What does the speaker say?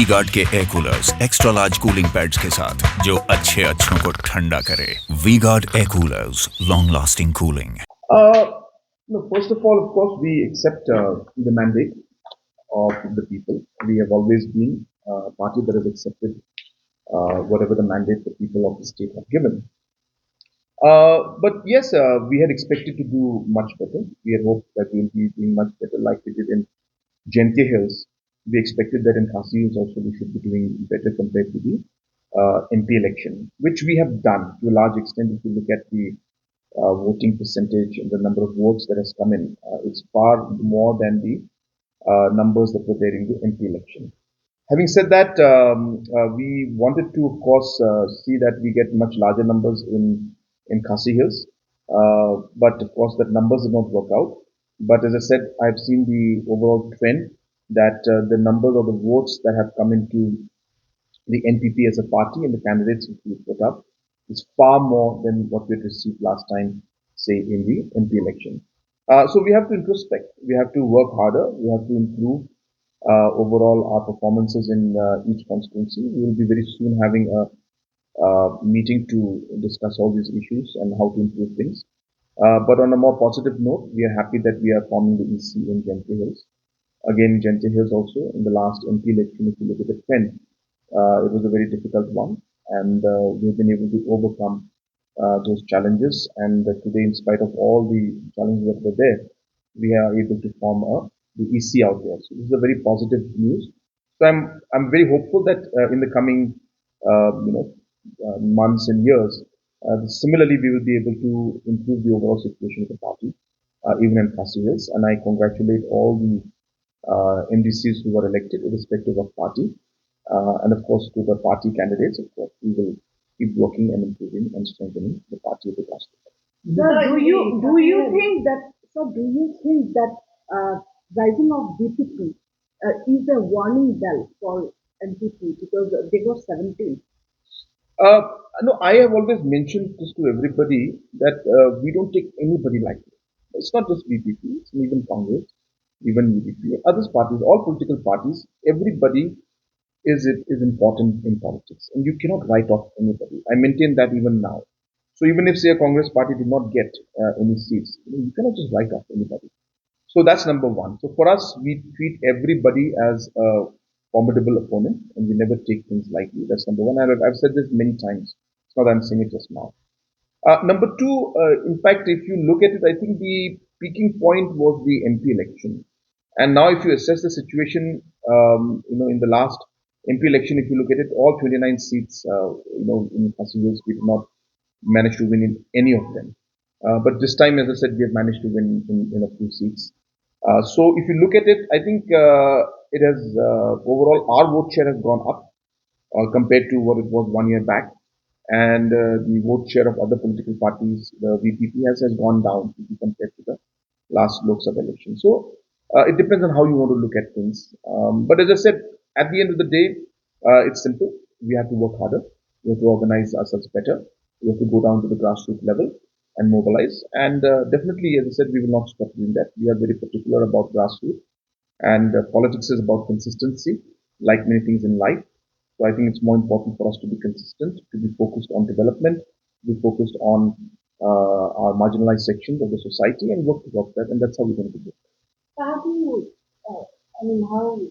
वी-गार्ड के air coolers extra large cooling pads के साथ जो अच्छों को ठंडा करे। V-Guard air coolers, long lasting cooling. Uh, no, first of all, of course, we accept the mandate of the people. We have always been a party that has accepted whatever the mandate the people of the state have given. But yes, we had expected to do much better. We had hoped that we will be doing much better like we did in Gentya Hills. We expected that in Khasi Hills also we should be doing better compared to the MP election, which we have done to a large extent. If you look at the voting percentage and the number of votes that has come in, it's far more than the numbers that were there in the MP election. Having said that, we wanted to, of course, see that we get much larger numbers in Khasi Hills, but of course, that numbers did not work out. But as I said, I've seen the overall trend that the numbers of the votes that have come into the NPP as a party and the candidates which we put up is far more than what we had received last time, say in the MP election. So we have to introspect. We have to work harder. We have to improve overall our performances in each constituency. We will be very soon having a meeting to discuss all these issues and how to improve things. But on a more positive note, we are happy that we are forming the EC in Gentry Hills. Again, Gentry Hills also in the last MP election, if you look at the trend, it was a very difficult one, and we've been able to overcome those challenges. And today, in spite of all the challenges that were there, we are able to form the EC out there. So this is a very positive news. So I'm very hopeful that in the coming months and years, similarly we will be able to improve the overall situation of the party, even in Khasi Hills. And I congratulate all the MDCs who were elected, irrespective of party. And of course, to the party candidates, of course, we will keep working and improving and strengthening the party of the grassroots. Sir, do you think that rising of BPP is a warning bell for NPP because they got 17? Uh, no, I have always mentioned this to everybody that we don't take anybody lightly. It's not just BPP, it's even Congress, even UDP, others parties, all political parties, everybody is important in politics, and you cannot write off anybody. I maintain that even now. So even if say a Congress party did not get any seats, you cannot just write off anybody. So that's number one. So for us, we treat everybody as a formidable opponent, and we never take things lightly. That's number one. I've said this many times. It's not that I'm saying it just now. Number two, in fact, if you look at it, I think the peaking point was the MP election. And now, if you assess the situation, in the last MP election, if you look at it, all 29 seats, in Khasi Hills, we did not manage to win in any of them. But this time, as I said, we have managed to win in a few seats. So if you look at it, I think it has overall our vote share has gone up compared to what it was 1 year back, and the vote share of other political parties, the VPP has gone down if you compare to the last Lok Sabha election. So it depends on how you want to look at things. But as I said, at the end of the day, it's simple. We have to work harder. We have to organize ourselves better. We have to go down to the grassroots level and mobilize. And definitely, as I said, we will not stop doing that. We are very particular about grassroots. And politics is about consistency, like many things in life. So I think it's more important for us to be consistent, to be focused on development, to be focused on our marginalized sections of the society and work towards that. And that's how we're going to do it. How do you, how